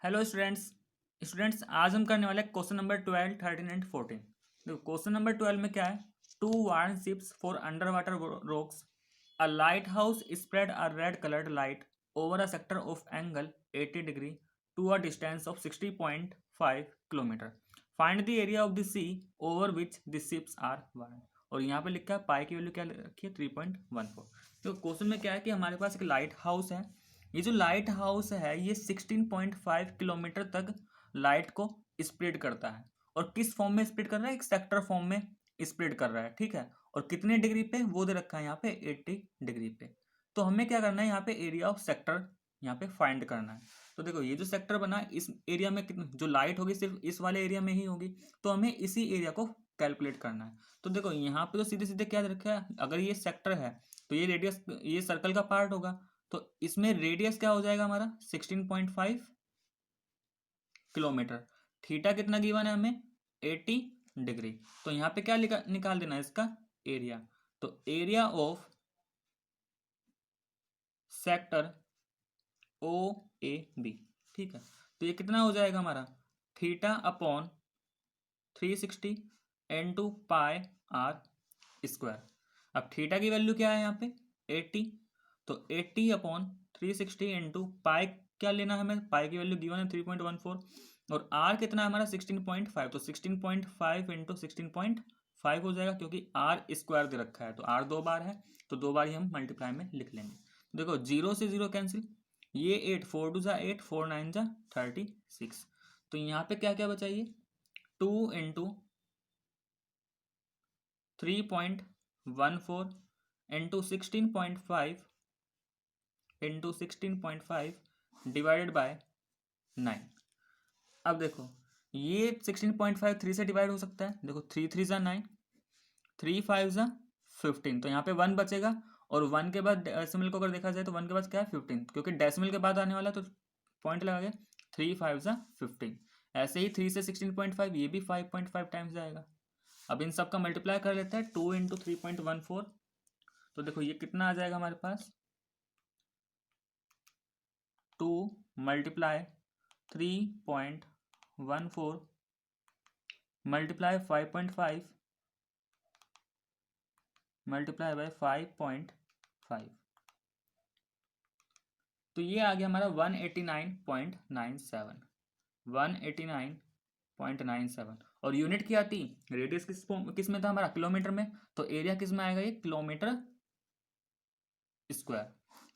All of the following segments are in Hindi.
Hello students. आज हम करने वाले क्वेश्चन नंबर 12, 13 एंड 14। देखो क्वेश्चन नंबर 12 में क्या है। To warn ships for under water rocks, a lighthouse spread a red coloured light over a sector of angle 80 degree to a distance of 60.5 kilometre. Find the area of the sea over which the ships are warn. और यहाँ पे लिखा है पाई की वैल्यू क्या रखी है 3.14। तो क्वेश्चन में क्या है कि हमारे पास एक लाइट हाउस है। ये जो लाइट हाउस है ये 16.5 किलोमीटर तक लाइट को स्प्रेड करता है। और किस फॉर्म में स्प्रेड कर रहा है, एक सेक्टर फॉर्म में स्प्रेड कर रहा है, ठीक है। और कितने डिग्री पे वो दे रखा है यहाँ पे 80 डिग्री पे। तो हमें क्या करना है, यहाँ पे एरिया ऑफ सेक्टर यहाँ पे फाइंड करना है। तो देखो ये जो सेक्टर बना है इस एरिया में जो लाइट होगी सिर्फ इस वाले एरिया में ही होगी, तो हमें इसी एरिया को कैलकुलेट करना है। तो देखो यहाँ पे तो सीधे सीधे क्या दे रखा है, अगर ये सेक्टर है तो ये रेडियस ये सर्कल का पार्ट होगा। तो इसमें रेडियस क्या हो जाएगा हमारा 16.5 किलोमीटर। थीटा कितना गिवन है हमें 80 डिग्री। तो यहाँ पे क्या निकाल देना है इसका एरिया। तो area of sector O A B, ठीक है। तो ये कितना हो जाएगा हमारा theta upon 360 into pi are square. अब थीटा की वैल्यू क्या है यहाँ पे 80। तो 80 अपॉन 360 इंटू पाई क्या लेना है हमें, पाई की वैल्यू गिवन है 3.14। और आर कितना है हमारा 16.5। तो 16.5 इंटू 16.5 हो जाएगा, क्योंकि आर स्क्वायर दे रखा है तो आर दो बार है तो दो बार ही हम मल्टीप्लाई में लिख लेंगे। देखो जीरो से जीरो कैंसिल, ये 8 4 2 जा 8 4 9 जा 36। तो यहाँ पे क्या क्या बचा, ये 2 into 3.14 into 16.5 into 16.5 divided by 9। अब देखो ये 16.5 3 से डिवाइड हो सकता है। देखो 3 3 जा 9, 3 5 जा 15। तो यहाँ पे 1 बचेगा। और 1 के बाद डेसिमल को अगर देखा जाए तो 1 के बाद क्या है 15, क्योंकि डेसिमल के बाद आने वाला तो पॉइंट लगा के 3 5 जा 15। ऐसे ही 3 से 16.5 ये भी 5.5 टाइम्स जाएगा। अब इन सब का मल्टीप्लाई कर लेते हैं 2 इंटू 3.14। तो देखो ये कितना आ जाएगा हमारे पास 2 मल्टीप्लाई 3.14 मल्टीप्लाई 5.5 मल्टीप्लाई बाय 5.5। तो ये आ गया हमारा 189.97 189.97। और यूनिट क्या आती, रेडियस किस में था हमारा किलोमीटर में, तो एरिया किस में आएगा ये किलोमीटर स्क्वायर।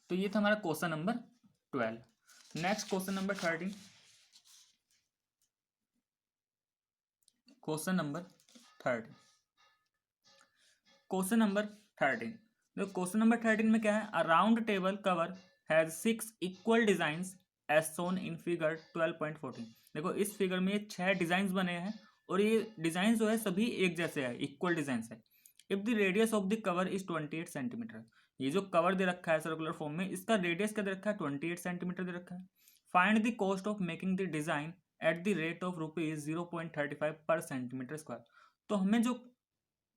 तो ये था हमारा question number 12। Next question number 13। Question number 13 question number 13 देखो क्वेश्चन नंबर 13 में क्या है, a round table cover has 6 equal designs as shown in figure 12.14। देखो इस फिगर में 6 डिजाइन बने हैं और ये डिजाइन जो है सभी एक जैसे है, इक्वल डिजाइन है। If the radius of the cover is 28 centimetre, ये जो कवर दे रखा है सर्कुलर फॉर्म में, इसका रेडियस क्या दे रखा है 28 सेंटीमीटर दे रखा है। Find the cost of making the design at the rate of rupees 0.35 पर सेंटीमीटर स्क्वायर। तो हमें जो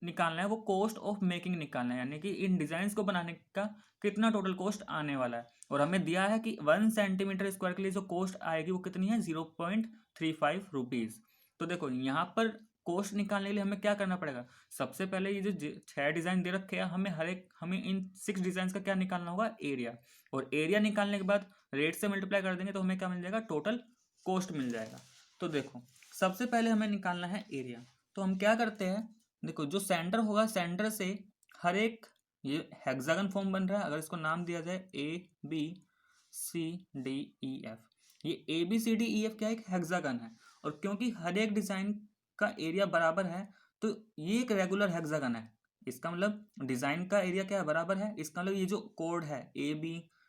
निकालना है वो कॉस्ट ऑफ मेकिंग निकालना है, यानी कि इन डिजाइन को बनाने का कितना टोटल कॉस्ट आने वाला है। और हमें दिया है कि 1 सेंटीमीटर स्क्वायर के लिए जो कॉस्ट आएगी वो कितनी है 0.35 रुपीज। तो देखो यहाँ पर कॉस्ट निकालने के लिए हमें क्या करना पड़ेगा, सबसे पहले ये जो 6 डिजाइन दे रखे हैं हमें इन 6 डिजाइन का क्या निकालना होगा एरिया। और एरिया निकालने के बाद रेट से मल्टीप्लाई कर देंगे तो हमें क्या मिल जाएगा टोटल कॉस्ट मिल जाएगा। तो देखो सबसे पहले हमें निकालना है एरिया। तो हम क्या करते हैं, देखो जो सेंटर होगा सेंटर से हर एक, ये हेक्सागन फॉर्म बन रहा है, अगर इसको नाम दिया जाए A B C D E F, ये A B C D E F क्या है, एक हेक्सागन है। और क्योंकि हर एक डिजाइन का एरिया बराबर है तो ये एक रेगुलर हेक्सागन है। इसका मतलब डिजाइन का एरिया क्या है बराबर है, इसका मतलब ये जो कोड है A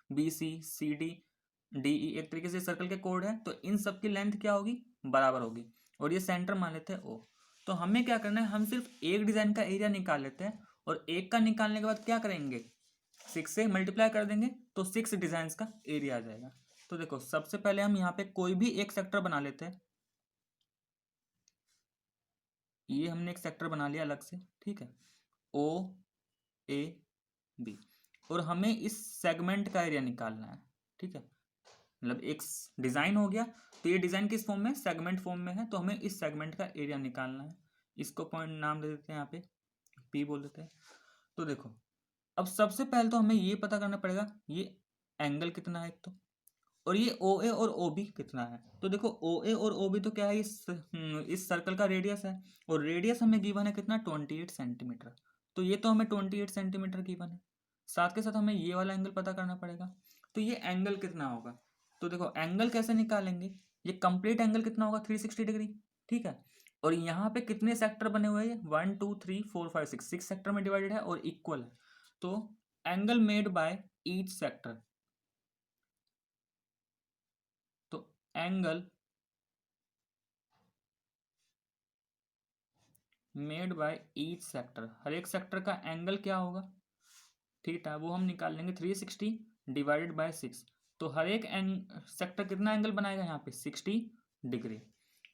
B C D D E एक तरीके से सर्कल के कोड है, तो इन सब की लेंथ क्या होगी बराबर होगी। और ये सेंटर मान लेते हैं ओ। तो हमें क्या करना है, हम सिर्फ एक डिजाइन का एरिया निकाल लेते हैं और एक का निकालने के बाद क्या करेंगे 6 से मल्टीप्लाई कर देंगे तो 6 डिजाइन का एरिया आ जाएगा। तो देखो सबसे पहले हम यहाँ पे कोई भी एक सेक्टर बना लेते हैं। ये हमने एक सेक्टर बना लिया अलग से, ठीक है, ओ ए बी। और हमें इस सेगमेंट का एरिया निकालना है, ठीक है। मतलब एक डिजाइन हो गया, तो ये डिजाइन किस फॉर्म में, सेगमेंट फॉर्म में है, तो हमें इस सेगमेंट का एरिया निकालना है। इसको पॉइंट नाम दे देते हैं, यहाँ पे पी बोल देते हैं। तो देखो अब सबसे पहले तो हमें ये पता करना पड़ेगा ये एंगल कितना है एक तो, और ये ओ ए और ओ बी कितना है। तो देखो ओ ए और ओ बी तो क्या है, इस सर्कल का रेडियस है, और रेडियस हमें गिवन है कितना, 28 सेंटीमीटर। तो ये तो हमें 28 सेंटीमीटर गिवन है। साथ के साथ हमें ये वाला एंगल पता करना पड़ेगा, तो ये एंगल कितना होगा। तो देखो एंगल कैसे निकालेंगे, ये कंप्लीट एंगल कितना होगा, 360 डिग्री, ठीक है। और यहाँ पे कितने सेक्टर बने हुए हैं, 1 2 3 4 5 6, 6 सेक्टर में डिवाइडेड है और इक्वल है। तो angle made by each sector, तो angle made by each sector, हर एक सेक्टर का एंगल क्या होगा, थीटा, वो हम निकाल लेंगे 360 डिवाइडेड बाय 6। तो हर एक सेक्टर कितना एंगल बनाएगा यहाँ पे, 60 डिग्री।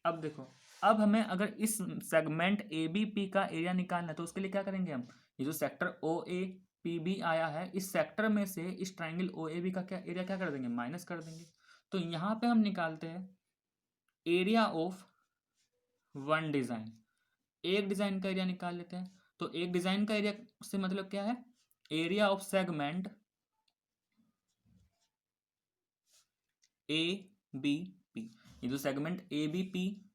अब देखो, अब हमें अगर इस सेगमेंट ए बी पी का एरिया निकालना है, तो उसके लिए क्या करेंगे हम, ये जो sector O A P B आया है, इस सेक्टर में से इस ट्राइंगल ओ ए बी का क्या एरिया क्या कर देंगे, माइनस कर देंगे। तो यहाँ पे हम निकालते हैं एरिया ऑफ वन डिजाइन, एक डिजाइन का एरिया निकाल लेते हैं। तो एक डिजाइन का एरिया से मतलब क्या है, area of segment A B P. ये जो segment A B P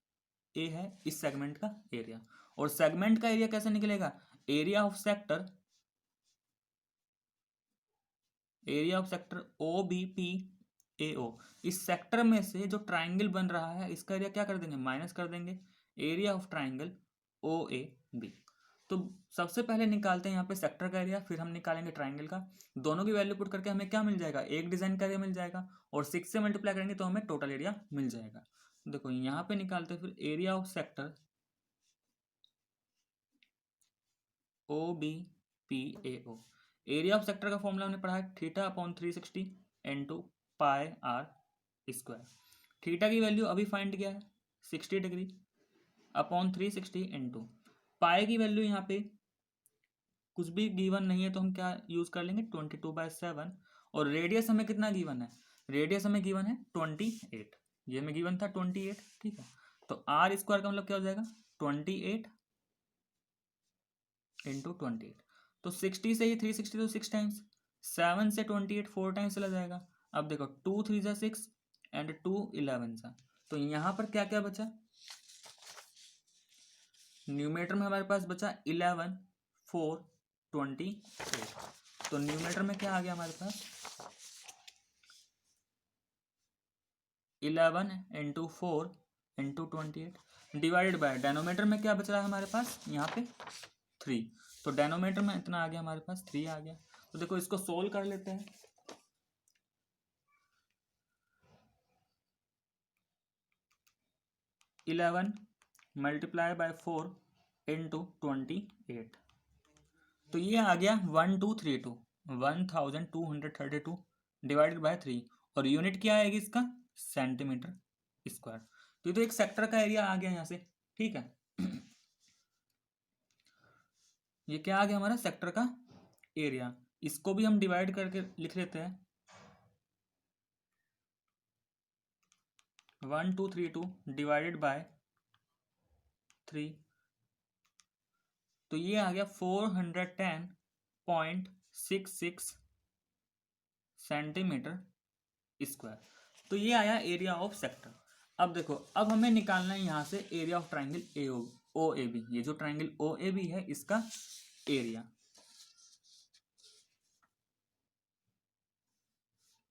A है, इस सेगमेंट का एरिया, और सेगमेंट का एरिया कैसे निकलेगा, area of sector, area of sector O B P A O. इस सेक्टर में से जो ट्राइंगल बन रहा है, इसका एरिया क्या कर देंगे, माइनस कर देंगे, area of triangle O A B. तो सबसे पहले निकालते हैं यहाँ पे सेक्टर का एरिया, फिर हम निकालेंगे ट्राइंगल का। दोनों की वैल्यू पुट करके हमें क्या मिल जाएगा, एक डिजाइन का एरिया मिल जाएगा, और 6 से मल्टीप्लाई करेंगे तो हमें टोटल एरिया मिल जाएगा। देखो यहाँ पे निकालते हैं फिर area of sector O B P A O. Area of sector का फॉर्मूला हमने पढ़ा है, theta upon 360 into pi are square. Theta की वैल्यू अभी फाइंड किया है 60 डिग्री, अपॉन 360 इंटू पाई की वैल्यू यहाँ पे कुछ भी गिवन नहीं है, तो हम क्या यूज कर लेंगे, 22/7। और रेडियस हमें कितना गिवन है, रेडियस हमें गिवन है 28, ये हमें गिवन था 28, ठीक है। तो आर स्क्वायर का मतलब क्या हो जाएगा, 28 इंटू 28। तो 60 से ही 360 तो 6 टाइम्स, 7 से 28 4 टाइम्स चला जाएगा। अब देखो 2 3 जा 6 एंड 2 11 सा, तो यहाँ पर क्या क्या बचा, न्यूमरेटर में हमारे पास बचा 11 4 28। तो न्यूमरेटर में क्या आ गया हमारे पास, 11 into 4 into 28 divided by, denominator में क्या बच रहा है हमारे पास यहाँ पे 3। तो डेनोमीटर में इतना आ गया हमारे पास, 3 आ गया। तो देखो इसको सोल्व कर लेते हैं। 11 मल्टीप्लाई बाय 4 इंटू 28, तो ये आ गया 1232, 1232 डिवाइडेड बाय 3, और यूनिट क्या आएगी इसका, सेंटीमीटर स्क्वायर। तो ये तो एक सेक्टर का एरिया आ गया यहाँ से, ठीक है। ये क्या आ गया हमारा सेक्टर का एरिया, इसको भी हम डिवाइड करके लिख लेते हैं, 1232 डिवाइडेड बाय 3, तो ये आ गया 410.66 सेंटीमीटर स्क्वायर। तो ये आया एरिया ऑफ सेक्टर। अब देखो, अब हमें निकालना है यहाँ से area of triangle O A B. ये जो ट्राइंगल ओ ए बी है, इसका एरिया,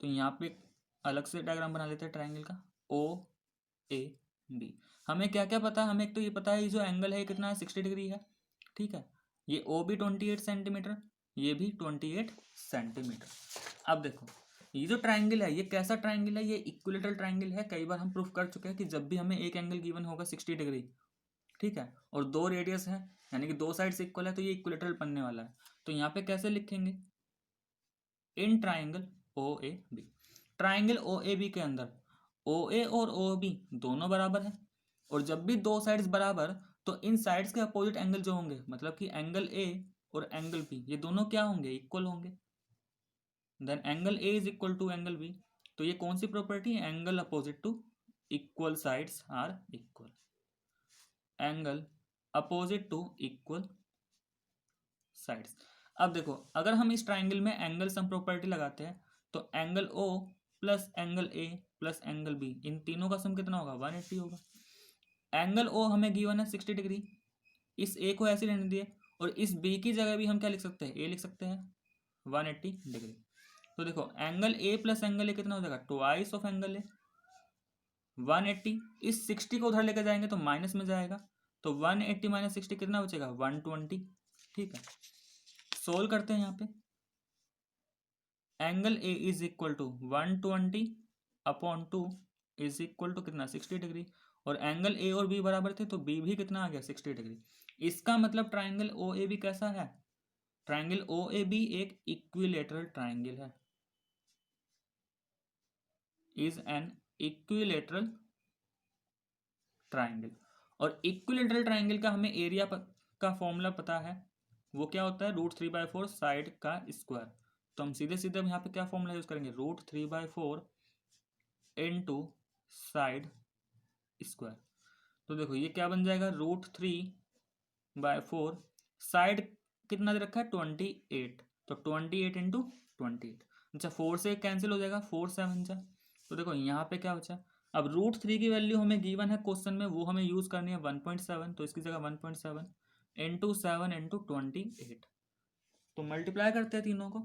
तो यहाँ पे अलग से डायग्राम बना लेते हैं ट्राइंगल का ओ ए बी। हमें क्या क्या पता है, हमें एक तो ये पता है ये जो एंगल है कितना है, 60 डिग्री है, ठीक है। ये ओ भी 28 सेंटीमीटर, ये भी 28 सेंटीमीटर। अब देखो ये जो ट्राइंगल है, ये कैसा ट्राइंगल है, ये इक्विलेटरल ट्राइंगल है। कई बार हम प्रूफ कर चुके हैं कि जब भी हमें एक एंगल गिवन होगा 60 डिग्री, ठीक है, और दो रेडियस है, यानी कि दो साइड से इक्वल है, तो ये इक्विलेटरल बनने वाला है। तो यहाँ पे कैसे लिखेंगे, in triangle O A B, triangle O A B के अंदर ओ ए और ओ बी दोनों बराबर है, और जब भी दो साइड्स बराबर, तो इन साइड्स के अपोजिट एंगल जो होंगे, मतलब कि एंगल ए और एंगल बी, ये दोनों क्या होंगे, इक्वल होंगे। Then angle A is equal to angle B, तो ये कौन सी property, angle opposite to equal sides are equal, angle opposite to equal sides. अब देखो अगर हम इस ट्राइंगल में एंगल सम प्रॉपर्टी लगाते हैं तो angle O plus angle A plus angle B, इन तीनों का सम कितना होगा, 180 होगा। एंगल ओ हमें गिवन है 60 डिग्री, इस ए को ऐसे रहने दिए, और इस बी की जगह भी हम क्या लिख सकते हैं, ए लिख सकते हैं 180 डिग्री। तो देखो एंगल ए प्लस एंगल ए कितना हो जाएगा, ट्वाइस ऑफ एंगल ए 180। इस 60 को उधर लेकर जाएंगे तो माइनस में जाएगा, तो 180 माइनस 60 कितना बचेगा, 120। ठीक है, सोल्व करते हैं यहाँ पे। Angle A is equal to 120 upon 2 is equal to कितना, 60 डिग्री, और एंगल ए और बी बराबर थे तो बी भी कितना आ गया, 60 डिग्री। इसका मतलब ट्राइंगल ओ ए बी कैसा है, ट्राइंगल ओ ए बी एक इक्विलेटरल ट्राइंगल है, इज एन इक्विलेटरल ट्राइंगल। और इक्विलेटरल ट्राइंगल का हमें एरिया का फॉर्मूला पता है, वो क्या होता है, √3/4 साइड का स्क्वायर। तो हम सीधे सीधे यहाँ पे क्या फॉर्मूला यूज करेंगे, √3/4 इनटू साइड स्क्वायर। तो देखो ये क्या बन जाएगा, √3/4, साइड कितना दे रखा है 28, तो 28 इंटू 28। अच्छा 4 से कैंसिल हो जाएगा, 4 7 जा। तो देखो यहाँ पे क्या बचा, अब √3 की वैल्यू हमें गिवन है क्वेश्चन में, वो हमें यूज करनी है 1.7, तो इसकी जगह 1.7 इंटू 7 इंटू 28। तो मल्टीप्लाई करते हैं तीनों को,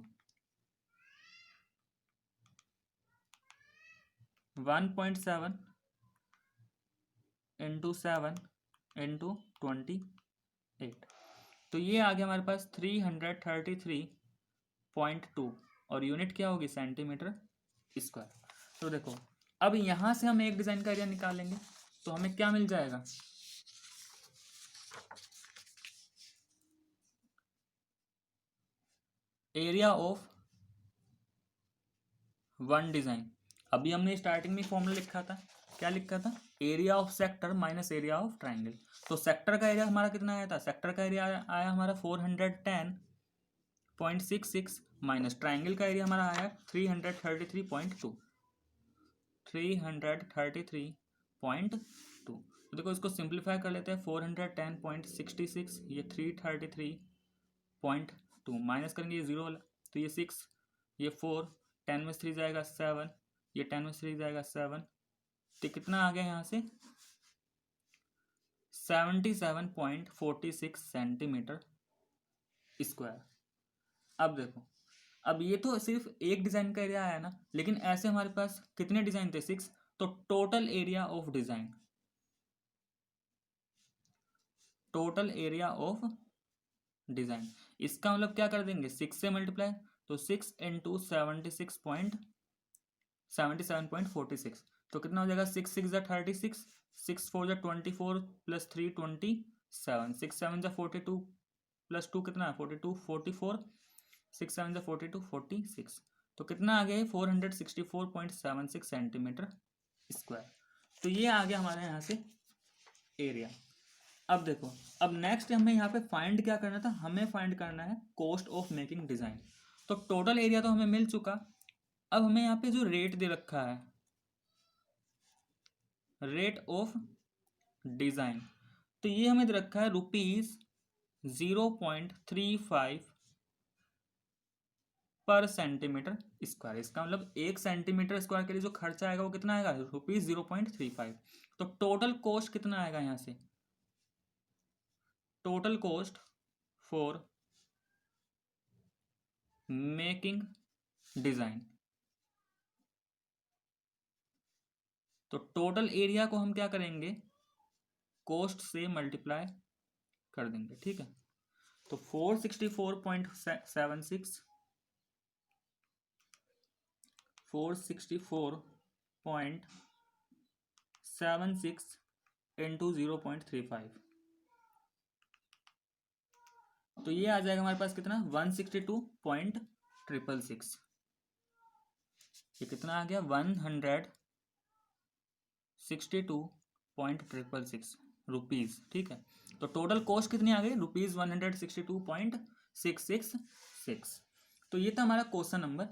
1.7 इंटू 7 इंटू 28, तो ये आ गया हमारे पास 333.2, और यूनिट क्या होगी, सेंटीमीटर स्क्वायर। तो देखो अब यहां से हम एक डिजाइन का एरिया निकालेंगे, तो हमें क्या मिल जाएगा, एरिया ऑफ वन डिजाइन। अभी हमने स्टार्टिंग में फॉर्मूला लिखा था, क्या लिखा था, area of sector minus area of triangle. तो सेक्टर का एरिया हमारा कितना आया था, सेक्टर का एरिया आया हमारा 410.66 माइनस ट्राइंगल का एरिया हमारा आया 333.2, 333.2। तो देखो इसको सिंप्लीफाई कर लेते हैं, 410.66 ये 333.2 माइनस करेंगे ये 0 वाला, तो ये 6, ये 4, 10 में 3 जाएगा 7, ये 10 में 3 जाएगा 7, तो कितना आ गया यहाँ से 77.46 सेंटीमीटर स्क्वायर। अब देखो अब ये तो सिर्फ एक डिजाइन का एरिया आया ना, लेकिन ऐसे हमारे पास कितने डिजाइन थे, 6, तो total area of design, total area of design, इसका मतलब क्या कर देंगे 6 से मल्टीप्लाई, तो 6 इंटू 77.46, तो कितना हो जाएगा, 6 6 जा 36, 6 4 जा 24 प्लस 3 27, 6 7 जा 42 प्लस 2 कितना है 42, 44, 6 7 जा 42 46, तो कितना आ गया 464.76 सेंटीमीटर स्क्वायर। तो ये आ गया हमारे यहाँ से एरिया। अब देखो अब नेक्स्ट हमें यहाँ पे फाइंड क्या करना था, हमें फाइंड करना है कॉस्ट ऑफ मेकिंग डिजाइन। तो टोटल एरिया तो हमें मिल चुका, अब हमें यहाँ पे जो रेट दे रखा है, रेट ऑफ डिजाइन, तो ये हमें दे रखा है ₹0.35 पर सेंटीमीटर स्क्वायर। इसका मतलब 1 सेंटीमीटर स्क्वायर के लिए जो खर्चा आएगा वो कितना आएगा, ₹0.35। तो टोटल कॉस्ट कितना आएगा यहाँ से, total cost for making design, तो टोटल एरिया को हम क्या करेंगे, कॉस्ट से मल्टीप्लाई कर देंगे। ठीक है, तो 464.76 इंटू 0.35, तो ये आ जाएगा हमारे पास कितना 162.666, ये कितना आ गया 162.666 रुपीज़। ठीक है, तो टोटल कॉस्ट कितनी आ गई ₹162.666। तो ये था हमारा क्वेश्चन नंबर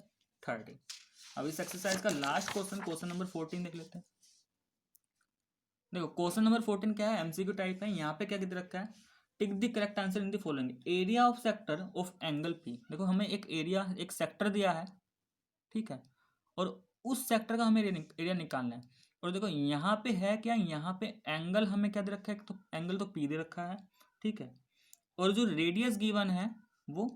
30। अब इस एक्सरसाइज का लास्ट क्वेश्चन नंबर 14 देख लेते हैं। देखो क्वेश्चन नंबर 14 क्या है, एमसीक्यू टाइप है। यहाँ पे क्या दे रखा है, tick the correct answer in the following area of sector of angle P. देखो हमें एक एरिया, एक सेक्टर दिया है, ठीक है, और उस सेक्टर का हमें एरिया निकालना है। और देखो यहाँ पे है क्या, यहाँ पे एंगल हमें क्या दे रखा है, तो एंगल तो पी दे रखा है, ठीक है, और जो रेडियस गिवन है वो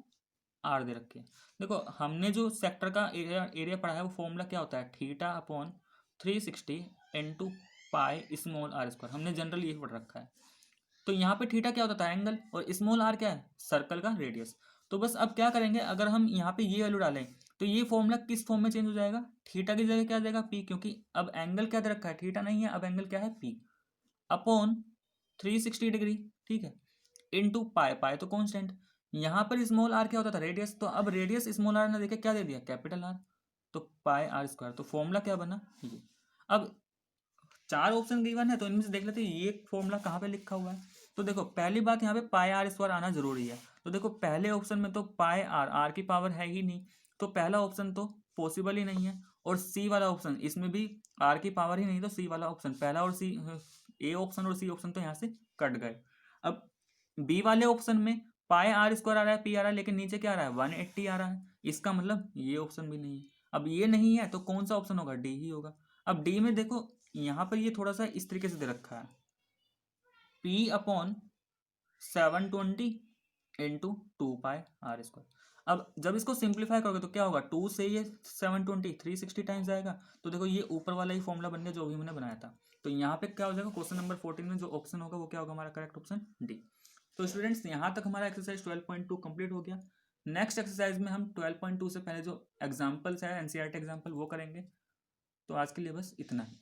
आर दे रखे। देखो हमने जो सेक्टर का एरिया पढ़ा है वो फॉर्मूला क्या होता है, theta upon 360 into pi small R square. हमने जनरल ये पढ़ रखा है। तो यहाँ पे थीटा क्या होता था, एंगल, और स्मॉल आर क्या है, सर्कल का रेडियस। तो बस अब क्या करेंगे, अगर हम यहाँ पे ये वैल्यू डालें तो ये फॉर्मूला किस फॉर्म में चेंज हो जाएगा, थीटा की जगह क्या आ जाएगा, पी, क्योंकि अब एंगल क्या दे रखा है, थीटा नहीं है, अब एंगल क्या है, पी, अपॉन 360 डिग्री, ठीक है, इनटू पाई, पाई तो कांस्टेंट। यहाँ पर स्मॉल आर क्या होता था, रेडियस, तो अब रेडियस स्मॉल आर ने देखे क्या दे दिया, कैपिटल आर, तो पाई आर स्क्वायर। तो फॉर्मूला क्या बना ये। अब 4 ऑप्शन गिवन है तो इनमें से देख लेते हैं ये फॉर्मूला कहाँ पे लिखा हुआ है। तो देखो पहली बात यहाँ पे पाई आर स्क्वायर आना जरूरी है। तो देखो पहले ऑप्शन में तो पाई आर, आर की पावर है ही नहीं, तो पहला ऑप्शन तो पॉसिबल ही नहीं है। और सी वाला ऑप्शन, इसमें भी आर की पावर ही नहीं, तो सी वाला ऑप्शन, पहला और सी, ए ऑप्शन और सी ऑप्शन तो यहाँ से कट गए। अब बी वाले ऑप्शन में पाई आर स्क्वायर आ रहा है, पी आ रहा है, लेकिन नीचे क्या आ रहा है, 180 आ रहा है, इसका मतलब ये ऑप्शन भी नहीं है। अब ये नहीं है तो कौन सा ऑप्शन होगा, डी ही होगा। अब डी में देखो यहाँ पर ये थोड़ा सा इस तरीके से दे रखा है, P upon 720 into 2 pi are square. अब जब इसको सिंप्लीफाई करोगे तो क्या होगा, 2 से ये 720 360 टाइम्स आएगा। तो देखो ये ऊपर वाला ही फॉर्मूला बन गया जो भी मैंने बनाया था। तो यहाँ पे क्या हो जाएगा, क्वेश्चन नंबर 14 में जो ऑप्शन होगा वो क्या होगा, हमारा करेक्ट ऑप्शन डी। तो स्टूडेंट्स यहाँ तक हमारा एक्सरसाइज 12.2 कंप्लीट हो गया। नेक्स्ट एक्सरसाइज में हम 12.2 से पहले जो एग्जाम्पल्स है, एनसीईआरटी एग्जाम्पल, वो करेंगे। तो आज के लिए बस इतना ही।